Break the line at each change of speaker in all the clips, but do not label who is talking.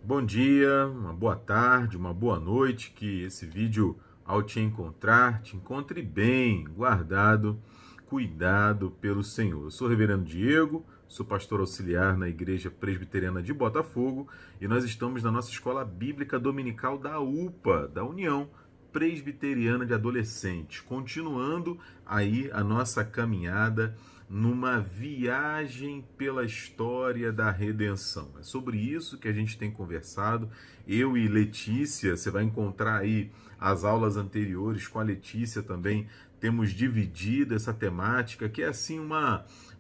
Bom dia, uma boa tarde, uma boa noite, que esse vídeo, ao te encontrar, te encontre bem, guardado, cuidado pelo Senhor. Eu sou o Reverendo Diego, sou pastor auxiliar na Igreja Presbiteriana de Botafogo e nós estamos na nossa escola bíblica dominical da UPA, da União Presbiteriana de Adolescentes, continuando aí a nossa caminhada numa viagem pela história da redenção. É sobre isso que a gente tem conversado. Eu e Letícia, você vai encontrar aí as aulas anteriores com a Letícia também, temos dividido essa temática, que é assim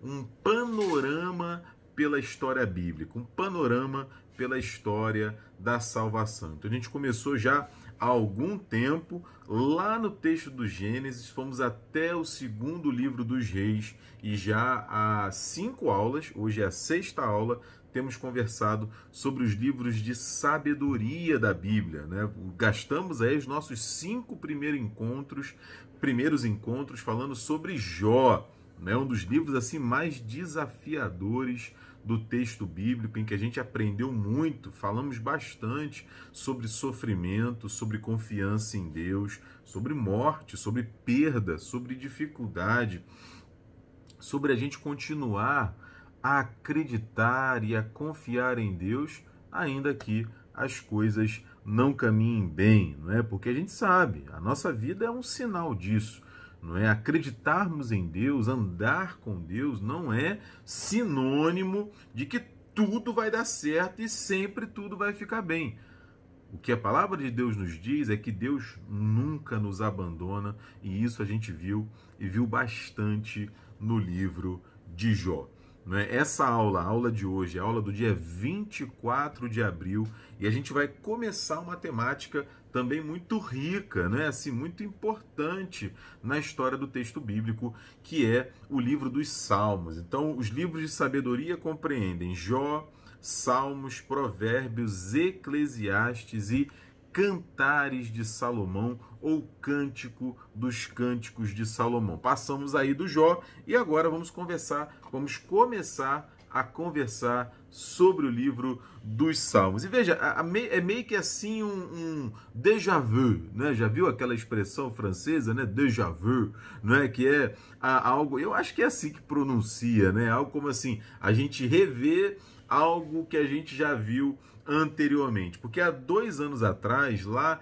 um panorama pela história bíblica, um panorama pela história da salvação. Então a gente começou já há algum tempo, lá no texto do Gênesis, fomos até o segundo livro dos Reis e já há 5 aulas, hoje é a 6ª aula, temos conversado sobre os livros de sabedoria da Bíblia, né? Gastamos aí os nossos 5 primeiros encontros falando sobre Jó, né? Um dos livros assim mais desafiadores do texto bíblico, em que a gente aprendeu muito, falamos bastante sobre sofrimento, sobre confiança em Deus, sobre morte, sobre perda, sobre dificuldade, sobre a gente continuar a acreditar e a confiar em Deus, ainda que as coisas não caminhem bem, não é? Porque a gente sabe, a nossa vida é um sinal disso. Não é? Acreditarmos em Deus, andar com Deus, não é sinônimo de que tudo vai dar certo e sempre tudo vai ficar bem. O que a palavra de Deus nos diz é que Deus nunca nos abandona, e isso a gente viu e viu bastante no livro de Jó. Não é? Essa aula, a aula de hoje, é a aula do dia 24 de abril, e a gente vai começar uma temática também muito rica, né? Assim, muito importante na história do texto bíblico, que é o livro dos Salmos. Então, os livros de sabedoria compreendem Jó, Salmos, Provérbios, Eclesiastes e Cantares de Salomão, ou Cântico dos Cânticos de Salomão. Passamos aí do Jó e agora vamos começar a conversar sobre o livro dos Salmos. E veja, é meio que assim um déjà vu, né? Já viu aquela expressão francesa, né? Déjà vu, né? Que é algo, eu acho que é assim que pronuncia, né? Algo como assim, a gente revê algo que a gente já viu anteriormente, porque há 2 anos atrás, lá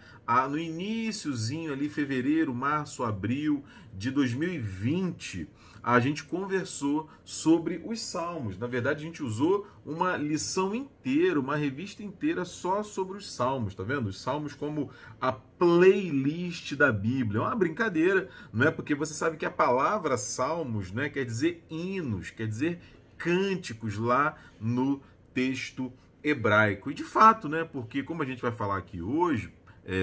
no iniciozinho ali, fevereiro, março, abril de 2020, a gente conversou sobre os Salmos. Na verdade, a gente usou uma lição inteira, uma revista inteira só sobre os Salmos, tá vendo? Os Salmos como a playlist da Bíblia. É uma brincadeira, não é? Porque você sabe que a palavra Salmos, né, quer dizer hinos, quer dizer cânticos lá no texto hebraico. E de fato, né, porque como a gente vai falar aqui hoje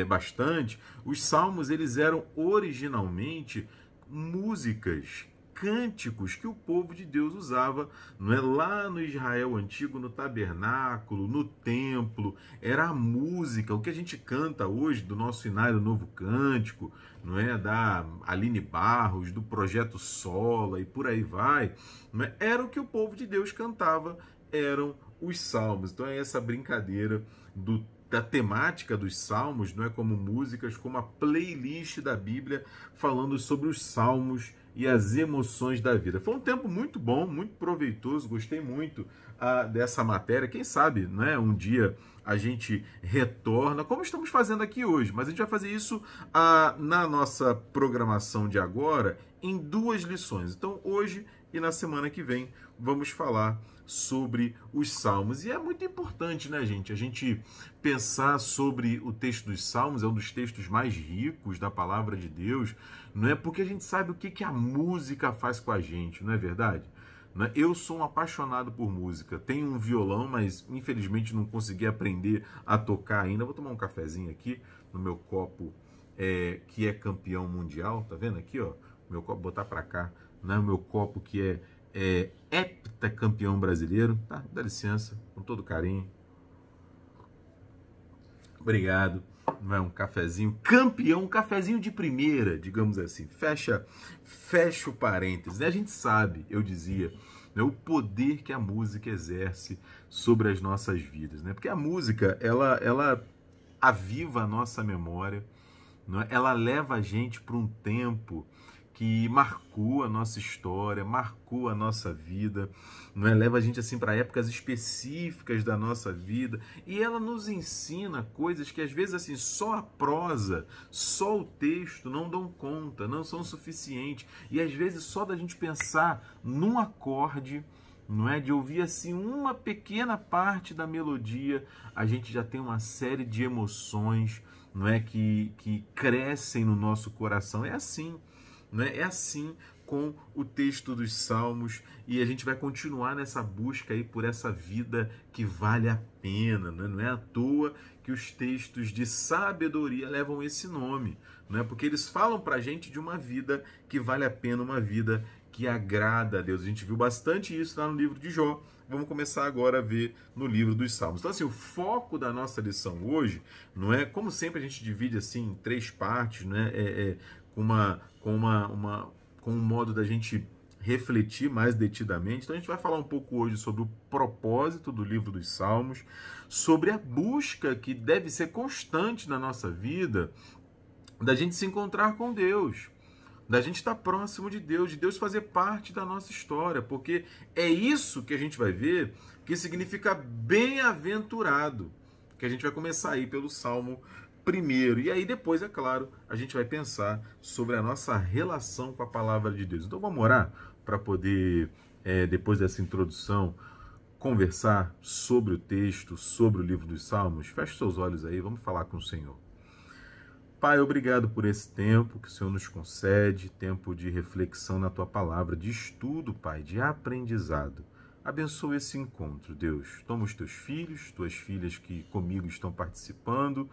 bastante, os salmos eles eram originalmente músicas, cânticos que o povo de Deus usava, não é? Lá no Israel antigo, no tabernáculo, no templo, era a música, o que a gente canta hoje do nosso Inário Novo Cântico, não é? Da Aline Barros, do Projeto Sola e por aí vai, não é? Era o que o povo de Deus cantava, eram os salmos. Então é essa brincadeira da temática dos salmos, não é, como músicas, como a playlist da Bíblia, falando sobre os salmos e as emoções da vida. Foi um tempo muito bom, muito proveitoso, gostei muito dessa matéria. Quem sabe, né, um dia a gente retorna, como estamos fazendo aqui hoje, mas a gente vai fazer isso na nossa programação de agora em 2 lições. Então hoje e na semana que vem vamos falar sobre os Salmos. E é muito importante, né, gente? A gente pensar sobre o texto dos Salmos, é um dos textos mais ricos da palavra de Deus, não é? Porque a gente sabe o que a música faz com a gente, não é verdade? Eu sou um apaixonado por música, tenho um violão, mas infelizmente não consegui aprender a tocar ainda. Vou tomar um cafezinho aqui no meu copo que é campeão mundial, tá vendo aqui, ó? Meu copo, botar pra cá, né? O meu copo que é heptacampeão brasileiro, tá? Dá licença, com todo carinho. Obrigado. Vai um cafezinho campeão, um cafezinho de primeira, digamos assim. Fecha o parênteses, né? A gente sabe, eu dizia, né, o poder que a música exerce sobre as nossas vidas, né? Porque a música, ela aviva a nossa memória, não é? Ela leva a gente para um tempo que marcou a nossa história, marcou a nossa vida, não é? Leva a gente assim para épocas específicas da nossa vida, e ela nos ensina coisas que às vezes assim só a prosa, só o texto não dão conta, não são suficientes, e às vezes só da gente pensar num acorde, não é, de ouvir assim uma pequena parte da melodia, a gente já tem uma série de emoções, não é, que crescem no nosso coração. É assim, não é? É assim com o texto dos Salmos, e a gente vai continuar nessa busca aí por essa vida que vale a pena, não é? Não é à toa que os textos de sabedoria levam esse nome, não é? Porque eles falam pra gente de uma vida que vale a pena, uma vida que agrada a Deus. A gente viu bastante isso lá no livro de Jó. Vamos começar agora a ver no livro dos Salmos. Então, assim, o foco da nossa lição hoje, não é? Como sempre a gente divide assim em três partes, né? Com um modo da gente refletir mais detidamente. Então, a gente vai falar um pouco hoje sobre o propósito do livro dos Salmos, sobre a busca que deve ser constante na nossa vida, da gente se encontrar com Deus, da gente estar próximo de Deus fazer parte da nossa história, porque é isso que a gente vai ver que significa bem-aventurado, que a gente vai começar aí pelo Salmo 1. E aí depois, é claro, a gente vai pensar sobre a nossa relação com a palavra de Deus. Então vamos orar para poder, depois dessa introdução, conversar sobre o texto, sobre o livro dos Salmos. Feche seus olhos aí, vamos falar com o Senhor. Pai, obrigado por esse tempo que o Senhor nos concede, tempo de reflexão na Tua palavra, de estudo, Pai, de aprendizado. Abençoa esse encontro, Deus. Toma os Teus filhos, Tuas filhas que comigo estão participando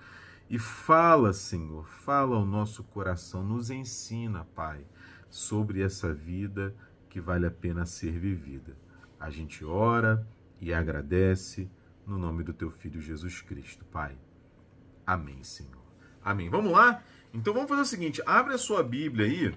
e fala, Senhor, fala ao nosso coração, nos ensina, Pai, sobre essa vida que vale a pena ser vivida. A gente ora e agradece no nome do Teu Filho Jesus Cristo, Pai. Amém, Senhor. Amém. Vamos lá? Então vamos fazer o seguinte, abre a sua Bíblia aí,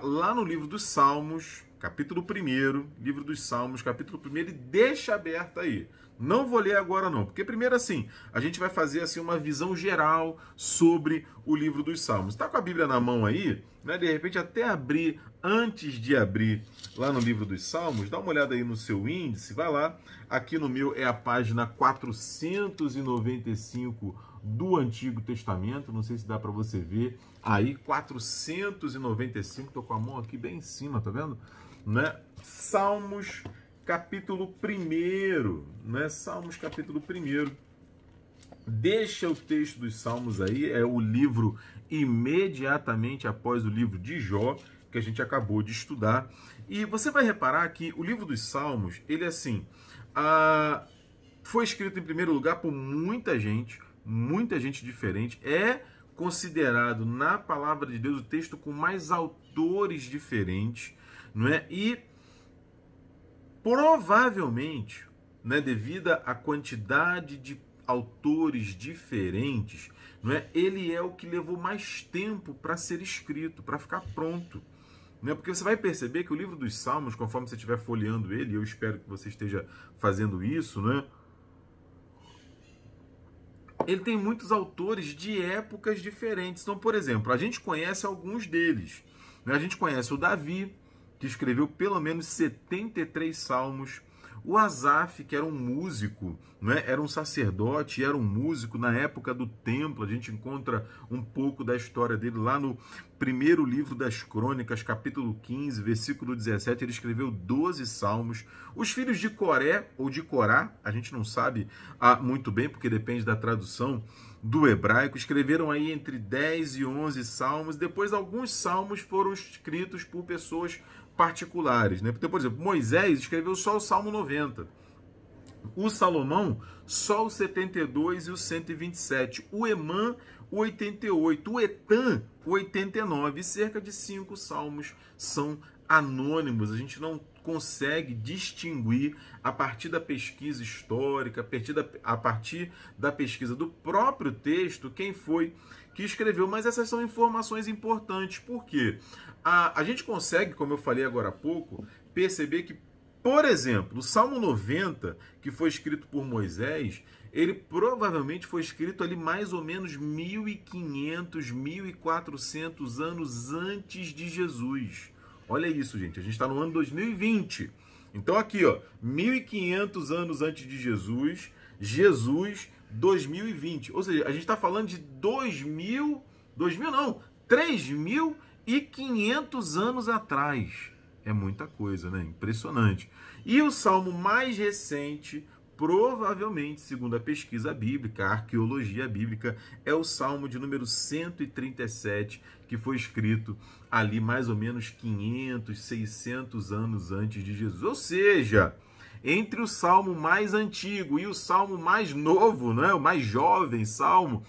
lá no livro dos Salmos, capítulo 1, livro dos Salmos, capítulo 1, e deixa aberto aí. Não vou ler agora não, porque primeiro assim, a gente vai fazer assim uma visão geral sobre o livro dos Salmos. Está com a Bíblia na mão aí, né? De repente até abrir, antes de abrir lá no livro dos Salmos, dá uma olhada aí no seu índice, vai lá. Aqui no meu é a página 495 do Antigo Testamento, não sei se dá para você ver aí, 495, tô com a mão aqui bem em cima, tá vendo? Né? Salmos capítulo 1, né? Salmos capítulo 1. Deixa o texto dos Salmos aí, é o livro imediatamente após o livro de Jó, que a gente acabou de estudar. E você vai reparar que o livro dos Salmos, ele assim, foi escrito em primeiro lugar por muita gente diferente, é considerado na palavra de Deus o texto com mais autores diferentes, não é? E provavelmente, né, devido à quantidade de autores diferentes, não é? Ele é o que levou mais tempo para ser escrito, para ficar pronto. Não é? Porque você vai perceber que o livro dos Salmos, conforme você estiver folheando ele, eu espero que você esteja fazendo isso, né? Ele tem muitos autores de épocas diferentes. Então, por exemplo, a gente conhece alguns deles, né? A gente conhece o Davi, que escreveu pelo menos 73 salmos. O Asaf, que era um músico, né? Era um sacerdote, era um músico na época do templo. A gente encontra um pouco da história dele lá no primeiro livro das Crônicas, capítulo 15, versículo 17. Ele escreveu 12 salmos. Os filhos de Coré, ou de Corá, a gente não sabe muito bem, porque depende da tradução do hebraico, escreveram aí entre 10 e 11 salmos. Depois, alguns salmos foram escritos por pessoas particulares, né? Por exemplo, Moisés escreveu só o Salmo 90. O Salomão, só o 72 e o 127. O Emã, o 88. O Etan, o 89. E cerca de 5 salmos são anônimos. A gente não consegue distinguir a partir da pesquisa histórica, a partir da pesquisa do próprio texto, quem foi que escreveu. Mas essas são informações importantes. Por quê? A gente consegue, como eu falei agora há pouco, perceber que Por exemplo, o Salmo 90, que foi escrito por Moisés, ele provavelmente foi escrito ali mais ou menos 1500, 1400 anos antes de Jesus. Olha isso, gente, a gente está no ano 2020. Então aqui, ó, 1500 anos antes de Jesus, 2020. Ou seja, a gente está falando de 3.500 anos atrás. É muita coisa, né? Impressionante. E o salmo mais recente, provavelmente, segundo a pesquisa bíblica, a arqueologia bíblica, é o salmo de número 137, que foi escrito ali mais ou menos 500, 600 anos antes de Jesus. Ou seja, entre o salmo mais antigo e o salmo mais novo, né, o mais jovem salmo,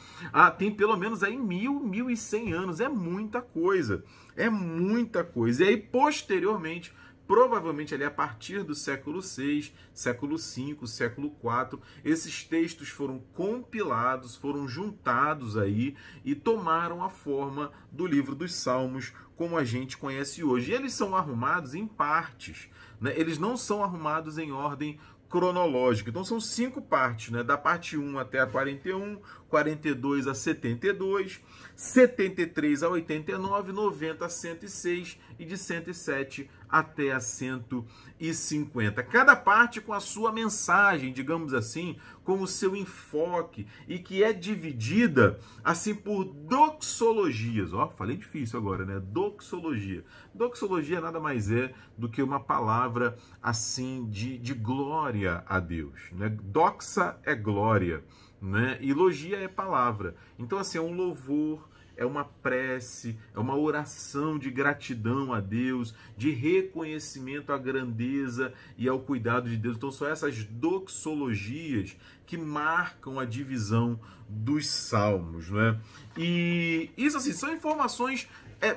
tem pelo menos aí 1.100 anos. É muita coisa. É muita coisa. E aí, posteriormente, provavelmente ali a partir do século VI, século V, século IV, esses textos foram compilados, foram juntados aí e tomaram a forma do livro dos Salmos, como a gente conhece hoje. E eles são arrumados em partes, né? Eles não são arrumados em ordem cronológica. Então são 5 partes, né? Da parte 1 até a 41, 42 a 72, 73 a 89, 90 a 106 e de 107 até a 150. Cada parte com a sua mensagem, digamos assim, com o seu enfoque, e que é dividida assim por doxologias. Ó, falei difícil agora, né? Doxologia. Doxologia nada mais é do que uma palavra assim de glória a Deus, né? Doxa é glória, né? E logia é palavra. Então assim, é um louvor, é uma prece, é uma oração de gratidão a Deus, de reconhecimento à grandeza e ao cuidado de Deus. Então são essas doxologias que marcam a divisão dos salmos, né? E isso assim são informações,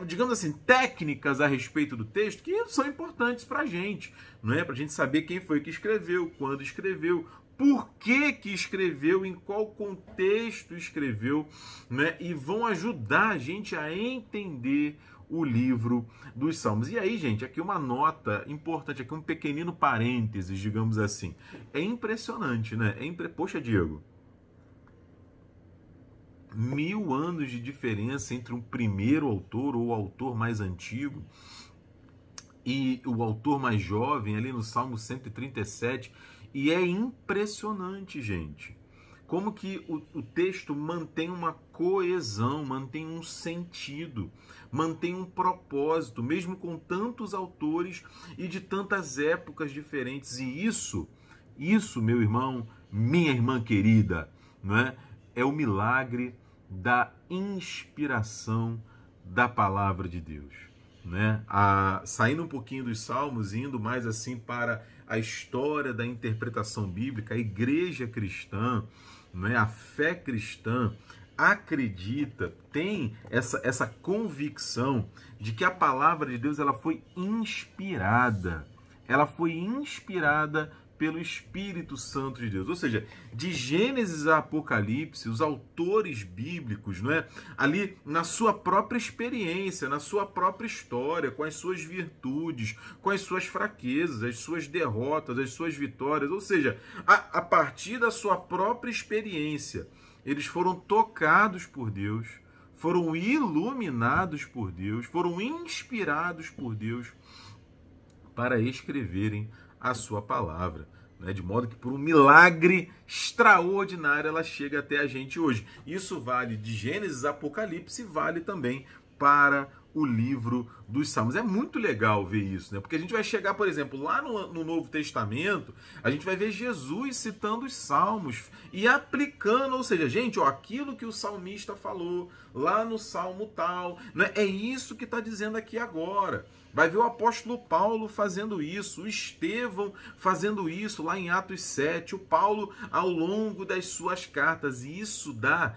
digamos assim, técnicas a respeito do texto que são importantes para a gente, não é? Para a gente saber quem foi que escreveu, quando escreveu, por que escreveu, em qual contexto escreveu, né? E vão ajudar a gente a entender o livro dos Salmos. E aí, gente, aqui uma nota importante, aqui um pequenino parênteses, digamos assim. É impressionante, né? Poxa, Diego, 1000 anos de diferença entre um primeiro autor ou o autor mais antigo e o autor mais jovem, ali no Salmo 137, e é impressionante, gente, como que o texto mantém uma coesão, mantém um sentido, mantém um propósito, mesmo com tantos autores e de tantas épocas diferentes. E isso, meu irmão, minha irmã querida, não é? É o milagre da inspiração da palavra de Deus, né? Saindo um pouquinho dos Salmos, indo mais assim para a história da interpretação bíblica, a igreja cristã, né, a fé cristã acredita, tem essa convicção de que a palavra de Deus ela foi inspirada pelo Espírito Santo de Deus. Ou seja, de Gênesis a Apocalipse, os autores bíblicos, não é? Ali na sua própria experiência, na sua própria história, com as suas virtudes, com as suas fraquezas, as suas derrotas, as suas vitórias, ou seja, a partir da sua própria experiência, eles foram tocados por Deus, foram iluminados por Deus, foram inspirados por Deus para escreverem a sua palavra, né? De modo que por um milagre extraordinário ela chega até a gente hoje. Isso vale de Gênesis a Apocalipse, vale também para o livro dos Salmos. É muito legal ver isso, né? Porque a gente vai chegar, por exemplo, lá no Novo Testamento, a gente vai ver Jesus citando os Salmos e aplicando, ou seja, gente, ó, aquilo que o salmista falou lá no Salmo tal, né? É isso que está dizendo aqui agora. Vai ver o apóstolo Paulo fazendo isso, o Estevão fazendo isso lá em Atos 7, o Paulo ao longo das suas cartas. E isso dá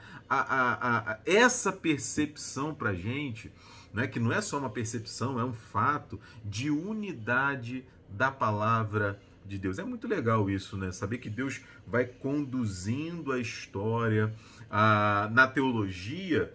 essa percepção para a gente, né, que não é só uma percepção, é um fato de unidade da palavra de Deus. É muito legal isso, né? Saber que Deus vai conduzindo a história. Na teologia,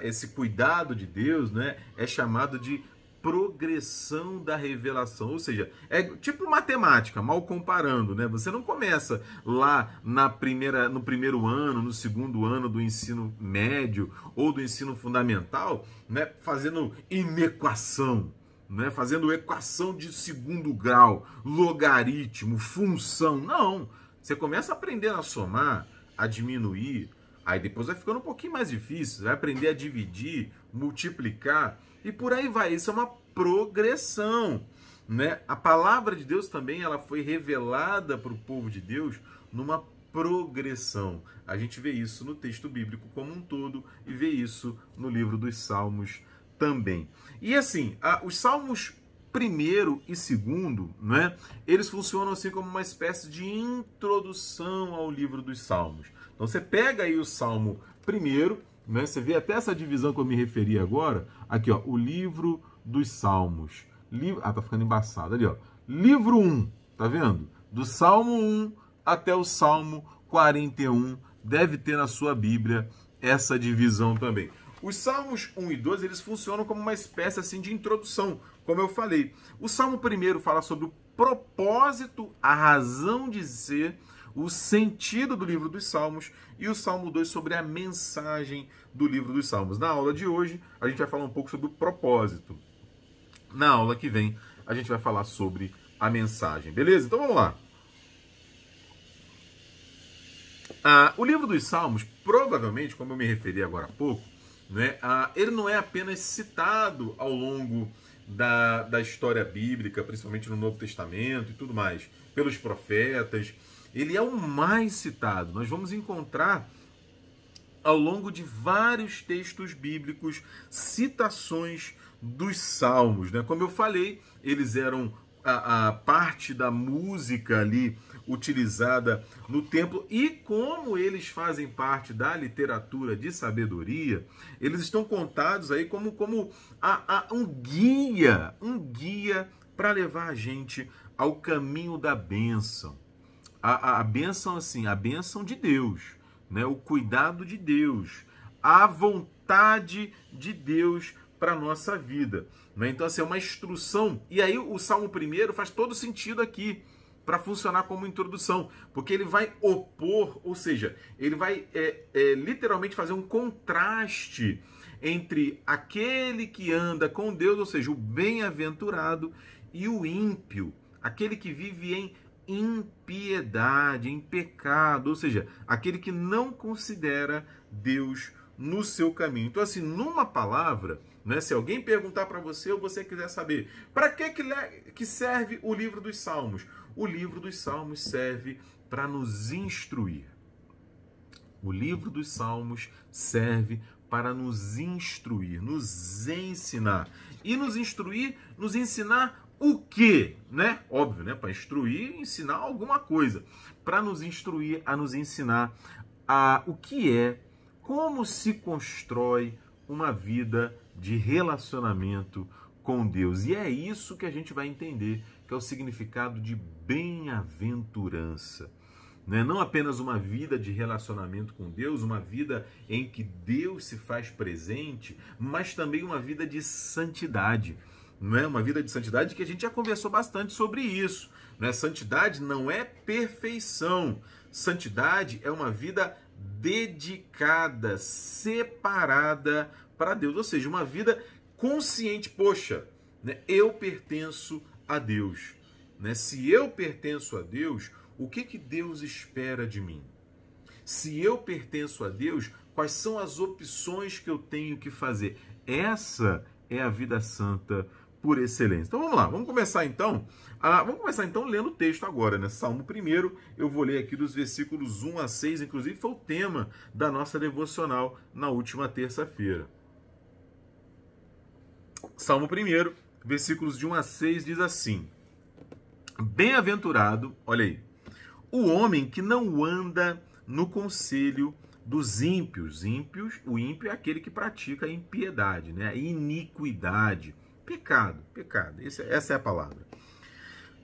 esse cuidado de Deus, né, é chamado de progressão da revelação, ou seja, é tipo matemática, mal comparando, né? Você não começa lá no primeiro ano, no segundo ano do ensino médio ou do ensino fundamental, né? Fazendo inequação, né? Fazendo equação de segundo grau, logaritmo, função. Não, você começa aprendendo a somar, a diminuir, aí depois vai ficando um pouquinho mais difícil, você vai aprender a dividir, multiplicar, e por aí vai. Isso é uma progressão, né? A palavra de Deus também, ela foi revelada para o povo de Deus numa progressão. A gente vê isso no texto bíblico como um todo e vê isso no livro dos Salmos também. E assim, os Salmos primeiro e segundo, né? Eles funcionam assim como uma espécie de introdução ao livro dos Salmos. Então você pega aí o Salmo primeiro, né? Você vê até essa divisão que eu me referi agora, aqui ó, o livro dos Salmos. Tá ficando embaçado ali, ó. Livro 1, tá vendo? Do Salmo 1 até o Salmo 41, deve ter na sua Bíblia essa divisão também. Os Salmos 1 e 2, eles funcionam como uma espécie assim de introdução, como eu falei. O Salmo 1 fala sobre o propósito, a razão de ser, o sentido do livro dos Salmos, e o Salmo 2 sobre a mensagem do livro dos Salmos. Na aula de hoje, a gente vai falar um pouco sobre o propósito. Na aula que vem, a gente vai falar sobre a mensagem, beleza? Então vamos lá. O livro dos Salmos, provavelmente, como eu me referi agora há pouco, né, ele não é apenas citado ao longo da história bíblica, principalmente no Novo Testamento e tudo mais, pelos profetas. Ele é o mais citado. Nós vamos encontrar ao longo de vários textos bíblicos citações dos Salmos, né? Como eu falei, eles eram a parte da música ali utilizada no templo, e como eles fazem parte da literatura de sabedoria, eles estão contados aí como um guia para levar a gente ao caminho da bênção. A bênção, assim, a bênção de Deus, né? O cuidado de Deus, a vontade de Deus para a nossa vida, né? Então, assim, é uma instrução. E aí o Salmo 1 faz todo sentido aqui para funcionar como introdução, porque ele vai opor, ou seja, ele vai literalmente fazer um contraste entre aquele que anda com Deus, ou seja, o bem-aventurado, e o ímpio, aquele que vive em impiedade, em pecado, ou seja, aquele que não considera Deus no seu caminho. Então, assim, numa palavra, né, se alguém perguntar para você ou você quiser saber para que serve o livro dos Salmos, o livro dos Salmos serve para nos instruir. O livro dos Salmos serve para nos instruir, nos ensinar. E nos instruir, nos ensinar o quê? Né? Óbvio, né? Para instruir, ensinar alguma coisa. Para nos instruir, a nos ensinar o que é, como se constrói uma vida de relacionamento com Deus. E é isso que a gente vai entender, que é o significado de bem-aventurança. Não apenas uma vida de relacionamento com Deus, uma vida em que Deus se faz presente, mas também uma vida de santidade. Não é uma vida de santidade que a gente já conversou bastante sobre isso. Santidade não é perfeição. Santidade é uma vida dedicada, separada para Deus. Ou seja, uma vida consciente. Poxa, eu pertenço a Deus. Se eu pertenço a Deus, o que Deus espera de mim? Se eu pertenço a Deus, quais são as opções que eu tenho que fazer? Essa é a vida santa por excelência. Então vamos lá, vamos começar então lendo o texto agora, Salmo 1, eu vou ler aqui dos versículos 1 a 6, inclusive foi o tema da nossa devocional na última terça-feira. Salmo 1, versículos de 1 a 6 diz assim: Bem-aventurado, olha aí, o homem que não anda no conselho dos ímpios. O ímpio é aquele que pratica a impiedade, a iniquidade. Pecado. Essa é a palavra.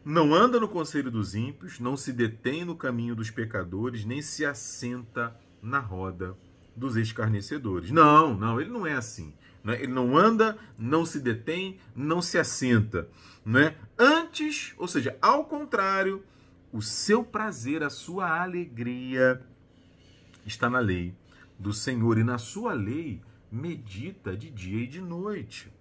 Não anda no conselho dos ímpios, não se detém no caminho dos pecadores, nem se assenta na roda dos escarnecedores. Não, ele não é assim. Né? Ele não anda, não se detém, não se assenta. Né? Antes, ou seja, ao contrário, o seu prazer, a sua alegria está na lei do Senhor, e na sua lei medita de dia e de noite.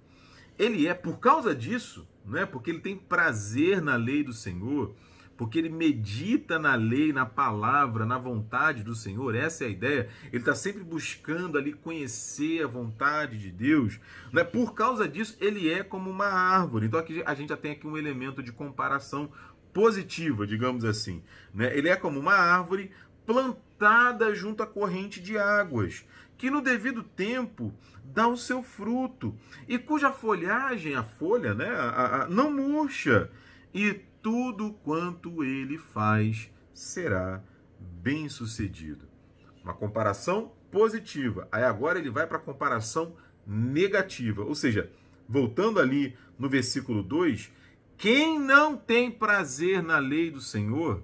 Ele é, por causa disso, né, porque ele tem prazer na lei do Senhor, porque ele medita na lei, na palavra, na vontade do Senhor, essa é a ideia. Ele está sempre buscando ali conhecer a vontade de Deus. Né? Por causa disso, ele é como uma árvore. Então aqui a gente já tem aqui um elemento de comparação positiva, digamos assim. Né? Ele é como uma árvore plantada junto à corrente de águas, que no devido tempo dá o seu fruto, e cuja folhagem, a folha, né, não murcha, e tudo quanto ele faz será bem sucedido. Uma comparação positiva. Aí agora ele vai para a comparação negativa, ou seja, voltando ali no versículo 2, quem não tem prazer na lei do Senhor,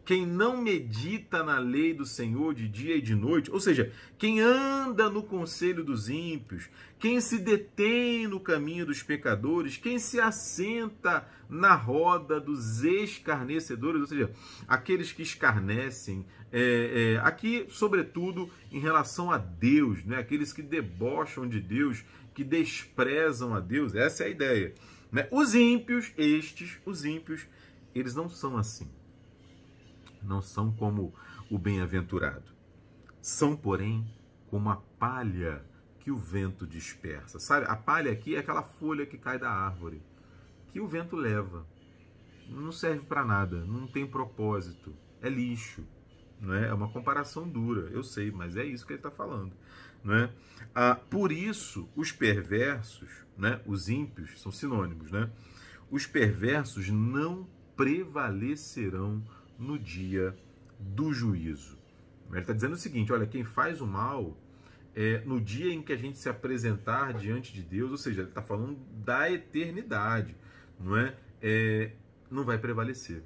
quem não medita na lei do Senhor de dia e de noite, ou seja, quem anda no conselho dos ímpios, quem se detém no caminho dos pecadores, quem se assenta na roda dos escarnecedores, ou seja, aqueles que escarnecem, aqui, sobretudo, em relação a Deus, né? Aqueles que debocham de Deus, que desprezam a Deus, essa é a ideia. Né? Os ímpios, eles não são assim. Não são como o bem-aventurado. São, porém, como a palha que o vento dispersa. Sabe, a palha aqui é aquela folha que cai da árvore, que o vento leva. Não serve para nada, não tem propósito, é lixo. Não é? É uma comparação dura, eu sei, mas é isso que ele está falando. Não é? Por isso, os perversos, né, os ímpios, são sinônimos, né? Os perversos não prevalecerão no dia do juízo. Ele está dizendo o seguinte, olha, quem faz o mal, no dia em que a gente se apresentar diante de Deus, ou seja, ele está falando da eternidade, não é? Não vai prevalecer.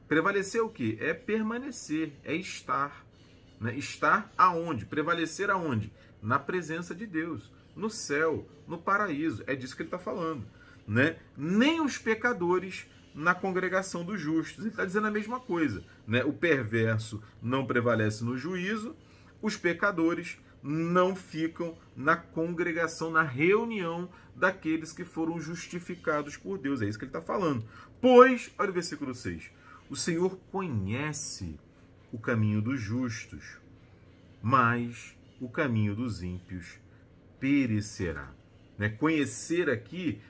Prevalecer o quê? É permanecer, é estar. Né? Estar aonde? Prevalecer aonde? Na presença de Deus, no céu, no paraíso. É disso que ele está falando. Né? Nem os pecadores na congregação dos justos. Ele está dizendo a mesma coisa. Né? O perverso não prevalece no juízo, os pecadores não ficam na congregação, na reunião daqueles que foram justificados por Deus. É isso que ele está falando. Pois, olha o versículo 6, o Senhor conhece o caminho dos justos, mas o caminho dos ímpios perecerá. Né? Conhecer aqui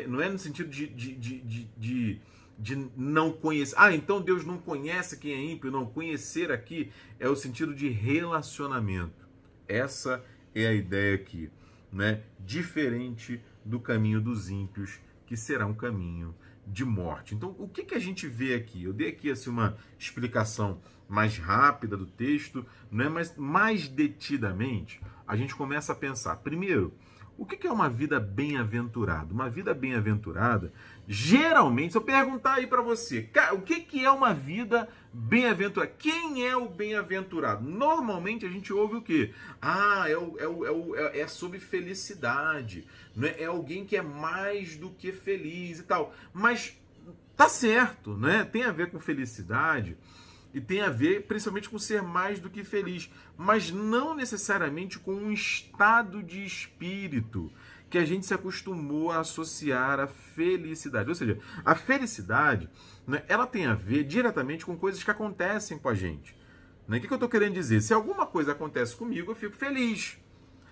não é no sentido de não conhecer. Então Deus não conhece quem é ímpio. Não, conhecer aqui é o sentido de relacionamento. Essa é a ideia aqui. Né? Diferente do caminho dos ímpios, que será um caminho de morte. Então, o que a gente vê aqui? Eu dei aqui assim, uma explicação mais rápida do texto, né? Mas mais detidamente, a gente começa a pensar. Primeiro, o que é uma vida bem-aventurada? Uma vida bem-aventurada, geralmente, se eu perguntar aí para você, o que é uma vida bem-aventurada? Quem é o bem-aventurado? Normalmente a gente ouve o quê? É sobre felicidade, né? É alguém que é mais do que feliz e tal. Mas tá certo, né? Tem a ver com felicidade, e tem a ver principalmente com ser mais do que feliz, mas não necessariamente com um estado de espírito que a gente se acostumou a associar à felicidade. Ou seja, a felicidade, né, ela tem a ver diretamente com coisas que acontecem com a gente. Né? O que eu estou querendo dizer? Se alguma coisa acontece comigo, eu fico feliz.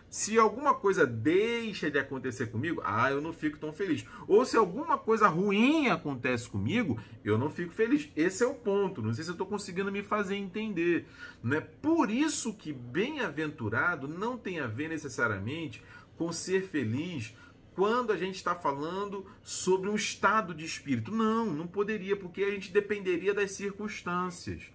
Se alguma coisa deixa de acontecer comigo, eu não fico tão feliz. Ou se alguma coisa ruim acontece comigo, eu não fico feliz. Esse é o ponto. Não sei se eu estou conseguindo me fazer entender. Né? Por isso que bem-aventurado não tem a ver necessariamente com ser feliz quando a gente está falando sobre um estado de espírito. Não poderia, porque a gente dependeria das circunstâncias.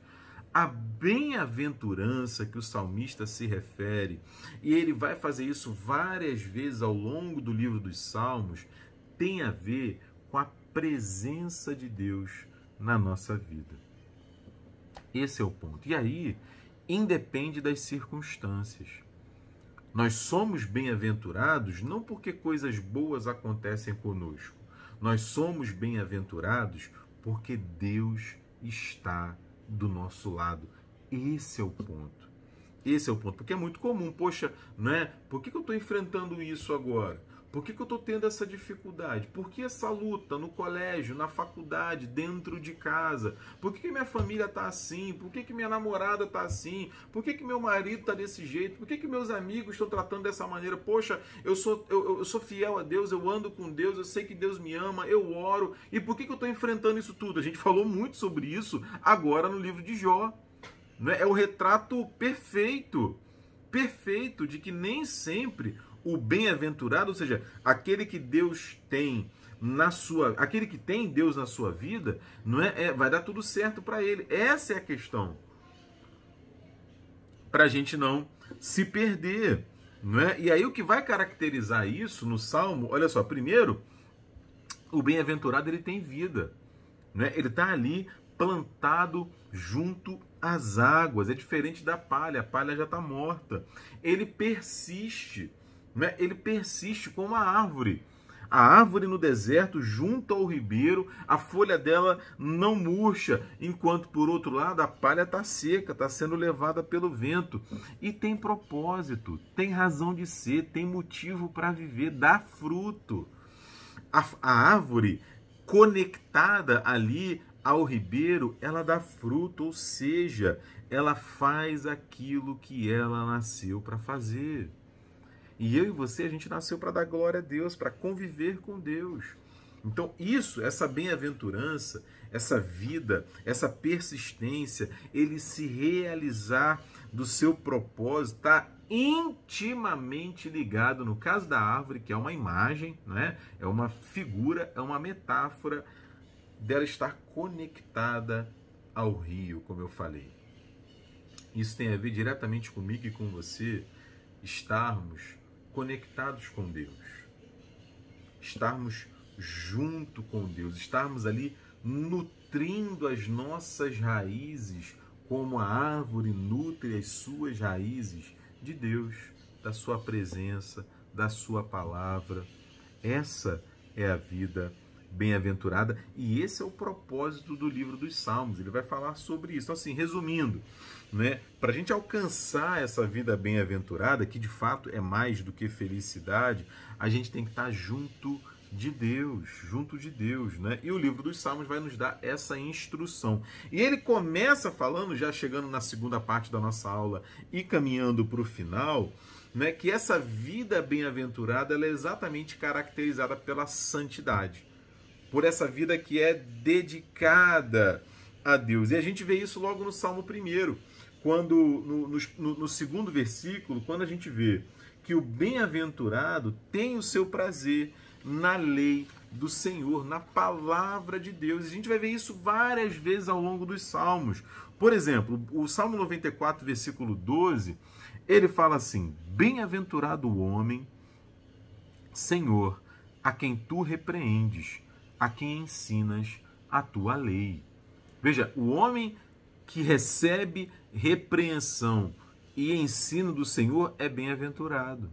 A bem-aventurança que o salmista se refere, e ele vai fazer isso várias vezes ao longo do livro dos Salmos, tem a ver com a presença de Deus na nossa vida. Esse é o ponto. E aí, independe das circunstâncias. Nós somos bem-aventurados não porque coisas boas acontecem conosco. Nós somos bem-aventurados porque Deus está do nosso lado. Esse é o ponto. Esse é o ponto. Porque é muito comum. Poxa, não é? Por que eu estou enfrentando isso agora? Por que eu estou tendo essa dificuldade? Por que essa luta no colégio, na faculdade, dentro de casa? Por que minha família está assim? Por que minha namorada está assim? Por que meu marido está desse jeito? Por que meus amigos estão tratando dessa maneira? Poxa, eu sou fiel a Deus, eu ando com Deus, eu sei que Deus me ama, eu oro. E por que eu estou enfrentando isso tudo? A gente falou muito sobre isso agora no livro de Jó. Né? É o retrato perfeito de que nem sempre o bem-aventurado, ou seja, aquele que Deus tem aquele que tem Deus na sua vida, não vai dar tudo certo para ele. Essa é a questão. Para a gente não se perder, não é? E aí o que vai caracterizar isso no Salmo, olha só, primeiro, o bem-aventurado ele tem vida, não é? Ele está ali plantado junto às águas, é diferente da palha, a palha já está morta. Ele persiste, né? Ele persiste como a árvore. A árvore no deserto, junto ao ribeiro, a folha dela não murcha, enquanto, por outro lado, a palha está seca, está sendo levada pelo vento. E tem propósito, tem razão de ser, tem motivo para viver, dá fruto. A árvore conectada ali ao ribeiro, ela dá fruto, ou seja, ela faz aquilo que ela nasceu para fazer. E eu e você, a gente nasceu para dar glória a Deus, para conviver com Deus. Então isso, essa bem-aventurança, essa vida, essa persistência, ele se realizar do seu propósito, está intimamente ligado, no caso da árvore, que é uma imagem, né? É uma figura, é uma metáfora dela estar conectada ao rio, como eu falei. Isso tem a ver diretamente comigo e com você, estarmos conectados com Deus, estarmos junto com Deus, estarmos ali nutrindo as nossas raízes, como a árvore nutre as suas raízes de Deus, da sua presença, da sua palavra. Essa é a vida bem-aventurada, e esse é o propósito do livro dos Salmos. Ele vai falar sobre isso. Então, assim, resumindo, né, para a gente alcançar essa vida bem-aventurada, que de fato é mais do que felicidade, a gente tem que estar junto de Deus, né? E o livro dos Salmos vai nos dar essa instrução. E ele começa falando, já chegando na segunda parte da nossa aula e caminhando para o final, né, que essa vida bem-aventurada ela é exatamente caracterizada pela santidade, por essa vida que é dedicada a Deus. E a gente vê isso logo no Salmo 1, quando no segundo versículo, quando a gente vê que o bem-aventurado tem o seu prazer na lei do Senhor, na palavra de Deus. E a gente vai ver isso várias vezes ao longo dos Salmos. Por exemplo, o Salmo 94, versículo 12, ele fala assim: bem-aventurado o homem, Senhor, a quem tu repreendes, a quem ensinas a tua lei. Veja, o homem que recebe repreensão e ensino do Senhor é bem-aventurado.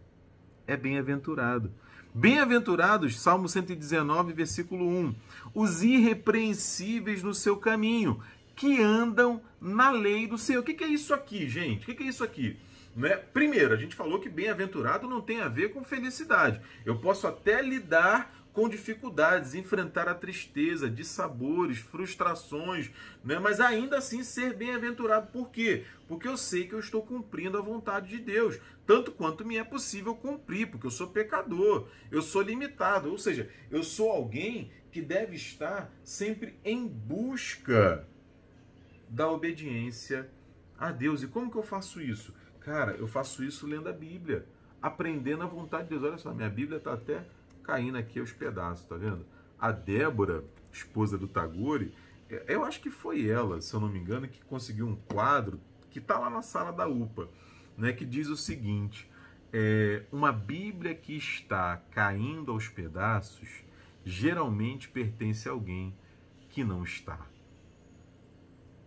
É bem-aventurado. Bem-aventurados, Salmo 119, versículo 1, os irrepreensíveis no seu caminho, que andam na lei do Senhor. O que é isso aqui, gente? O que é isso aqui? Né? Primeiro, a gente falou que bem-aventurado não tem a ver com felicidade. Eu posso até lidar com dificuldades, enfrentar a tristeza, dissabores, frustrações, né? Mas ainda assim ser bem-aventurado. Por quê? Porque eu sei que eu estou cumprindo a vontade de Deus, tanto quanto me é possível cumprir, porque eu sou pecador, eu sou limitado, ou seja, eu sou alguém que deve estar sempre em busca da obediência a Deus. E como que eu faço isso? Cara, eu faço isso lendo a Bíblia, aprendendo a vontade de Deus. Olha só, minha Bíblia está até caindo aqui aos pedaços, tá vendo? A Débora, esposa do Tagore, eu acho que foi ela, se eu não me engano, que conseguiu um quadro que está lá na sala da UPA, né, que diz o seguinte: uma Bíblia que está caindo aos pedaços geralmente pertence a alguém que não está.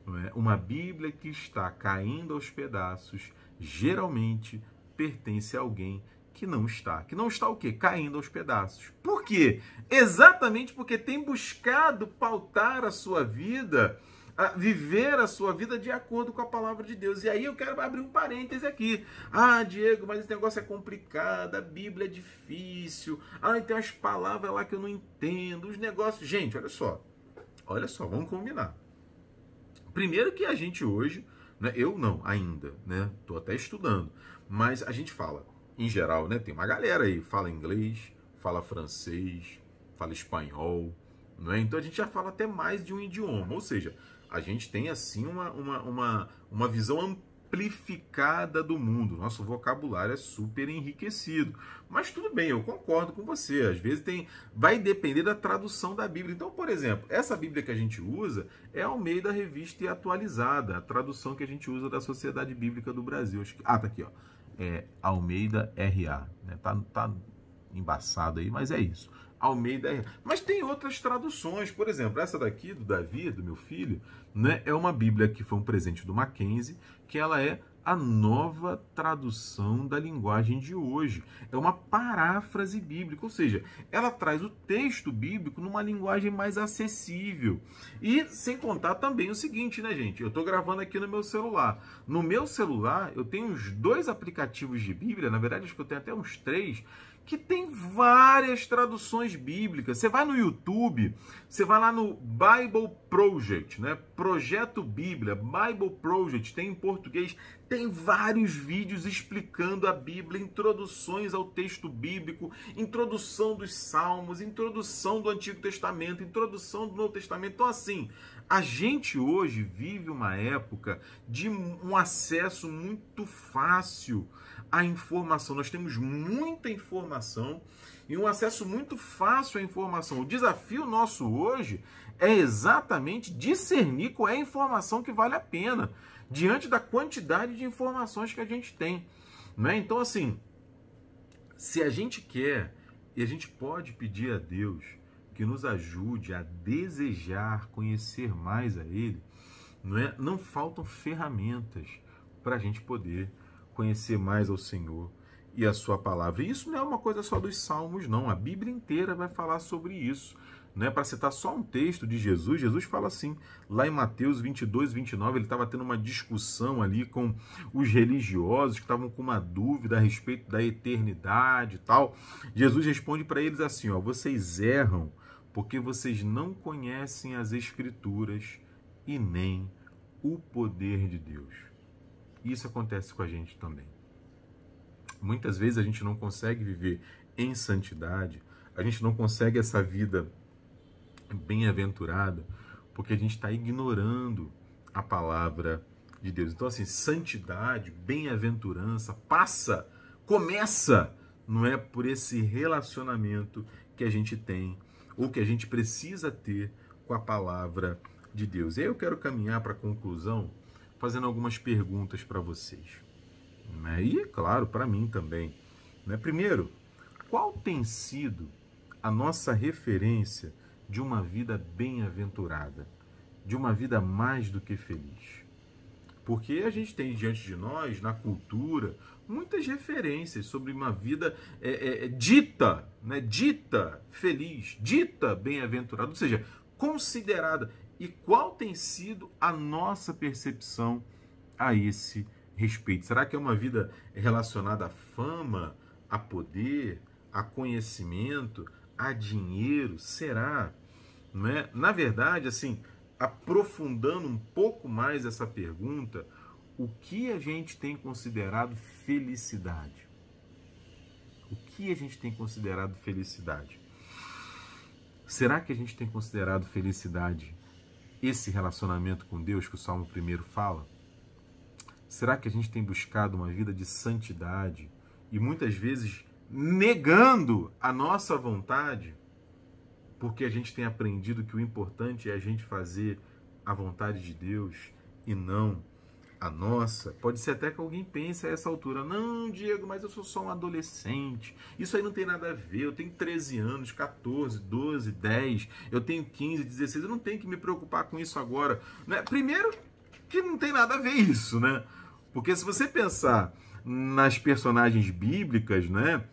não é? Uma Bíblia que está caindo aos pedaços, geralmente pertence a alguém que não está. Que não está o quê? Caindo aos pedaços. Por quê? Exatamente porque tem buscado pautar a sua vida, a viver a sua vida de acordo com a palavra de Deus. E aí eu quero abrir um parêntese aqui. Ah, Diego, mas esse negócio é complicado, a Bíblia é difícil, tem umas palavras lá que eu não entendo, os negócios... Gente, olha só, vamos combinar. Primeiro que a gente hoje, né, eu não ainda, né, tô até estudando, mas a gente fala, em geral, né, tem uma galera aí, fala inglês, fala francês, fala espanhol, né, então a gente já fala até mais de um idioma, ou seja, a gente tem assim uma visão amplificada do mundo, nosso vocabulário é super enriquecido, mas tudo bem, eu concordo com você, às vezes vai depender da tradução da Bíblia. Então, por exemplo, essa Bíblia que a gente usa é Almeida Revista e Atualizada, a tradução que a gente usa da Sociedade Bíblica do Brasil. Tá aqui, ó, é Almeida RA, né? Tá embaçado aí, mas é isso, Almeida RA. Mas tem outras traduções, por exemplo, essa daqui do Davi, do meu filho, né, é uma Bíblia que foi um presente do Mackenzie, que ela é a nova tradução da linguagem de hoje. É uma paráfrase bíblica, ou seja, ela traz o texto bíblico numa linguagem mais acessível. E sem contar também o seguinte, né, gente? Eu estou gravando aqui no meu celular. No meu celular, eu tenho uns 2 aplicativos de Bíblia, na verdade, acho que eu tenho até uns 3, que tem várias traduções bíblicas. Você vai no YouTube, você vai lá no Bible Project, né? Projeto Bíblia, Bible Project, tem em português, tem vários vídeos explicando a Bíblia, introduções ao texto bíblico, introdução dos Salmos, introdução do Antigo Testamento, introdução do Novo Testamento. Então, assim, a gente hoje vive uma época de um acesso muito fácil à informação. Nós temos muita informação e um acesso muito fácil à informação. O desafio nosso hoje é exatamente discernir qual é a informação que vale a pena diante da quantidade de informações que a gente tem, né? Então, assim, se a gente quer, e a gente pode pedir a Deus que nos ajude a desejar conhecer mais a Ele, não faltam ferramentas para a gente poder conhecer mais ao Senhor e a sua palavra. E isso não é uma coisa só dos Salmos, não. A Bíblia inteira vai falar sobre isso. Para citar só um texto de Jesus, Jesus fala assim, lá em Mateus 22, 29, ele estava tendo uma discussão ali com os religiosos que estavam com uma dúvida a respeito da eternidade e tal. Jesus responde para eles assim, ó, vocês erram porque vocês não conhecem as Escrituras e nem o poder de Deus. Isso acontece com a gente também. Muitas vezes a gente não consegue viver em santidade, a gente não consegue essa vida bem-aventurada, porque a gente está ignorando a palavra de Deus. Então, assim, santidade, bem-aventurança, começa, não é, por esse relacionamento que a gente tem, ou que a gente precisa ter com a palavra de Deus. E aí eu quero caminhar para a conclusão, fazendo algumas perguntas para vocês. E, é claro, para mim também. Primeiro, qual tem sido a nossa referência de uma vida bem-aventurada, de uma vida mais do que feliz? Porque a gente tem diante de nós, na cultura, muitas referências sobre uma vida dita feliz, dita bem-aventurada, ou seja, considerada. E qual tem sido a nossa percepção a esse respeito? Será que é uma vida relacionada à fama, a poder, a conhecimento, a dinheiro? Será? Não é? Na verdade, assim, aprofundando um pouco mais essa pergunta, o que a gente tem considerado felicidade? O que a gente tem considerado felicidade? Será que a gente tem considerado felicidade esse relacionamento com Deus que o Salmo 1 fala? Será que a gente tem buscado uma vida de santidade e muitas vezes negando a nossa vontade? Porque a gente tem aprendido que o importante é a gente fazer a vontade de Deus e não a nossa. Pode ser até que alguém pense a essa altura, não, Diego, mas eu sou só um adolescente, isso aí não tem nada a ver, eu tenho 13 anos, 14, 12, 10, eu tenho 15, 16, eu não tenho que me preocupar com isso agora. Primeiro, que não tem nada a ver isso, né? Porque se você pensar nas personagens bíblicas, né?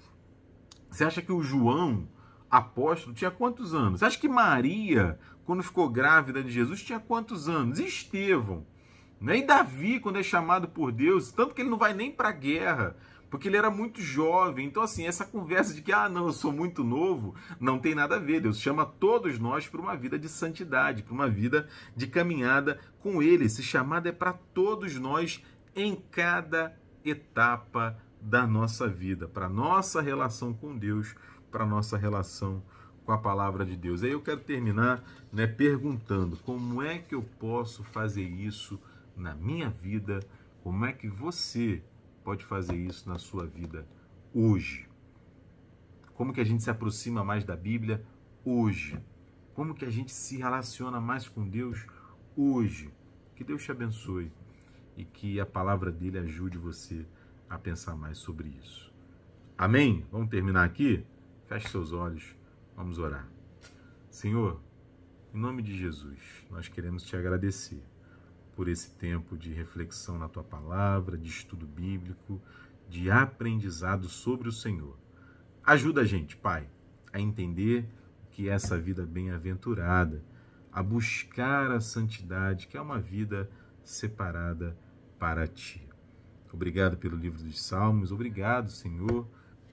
Você acha que o João, apóstolo, tinha quantos anos? Você acha que Maria, quando ficou grávida de Jesus, tinha quantos anos? E Estevão, né? E Davi, quando é chamado por Deus, tanto que ele não vai nem para a guerra, porque ele era muito jovem. Então, assim, essa conversa de que, não, eu sou muito novo, não tem nada a ver. Deus chama todos nós para uma vida de santidade, para uma vida de caminhada com Ele. Esse chamado é para todos nós em cada etapa da nossa vida, para a nossa relação com Deus, para a nossa relação com a palavra de Deus. Aí eu quero terminar, né, perguntando como é que eu posso fazer isso na minha vida, como é que você pode fazer isso na sua vida hoje? Como que a gente se aproxima mais da Bíblia hoje? Como que a gente se relaciona mais com Deus hoje? Que Deus te abençoe e que a palavra dele ajude você a pensar mais sobre isso. Amém? Vamos terminar aqui? Feche seus olhos, vamos orar. Senhor, em nome de Jesus, nós queremos te agradecer por esse tempo de reflexão na tua palavra, de estudo bíblico, de aprendizado sobre o Senhor. Ajuda a gente, Pai, a entender o que é essa vida bem-aventurada, a buscar a santidade, que é uma vida separada para ti. Obrigado pelo livro dos Salmos, obrigado, Senhor,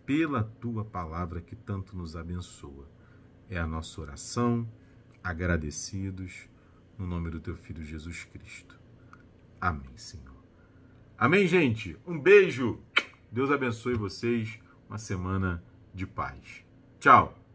pela tua palavra que tanto nos abençoa. É a nossa oração, agradecidos, no nome do teu Filho Jesus Cristo. Amém, Senhor. Amém, gente? Um beijo. Deus abençoe vocês. Uma semana de paz. Tchau.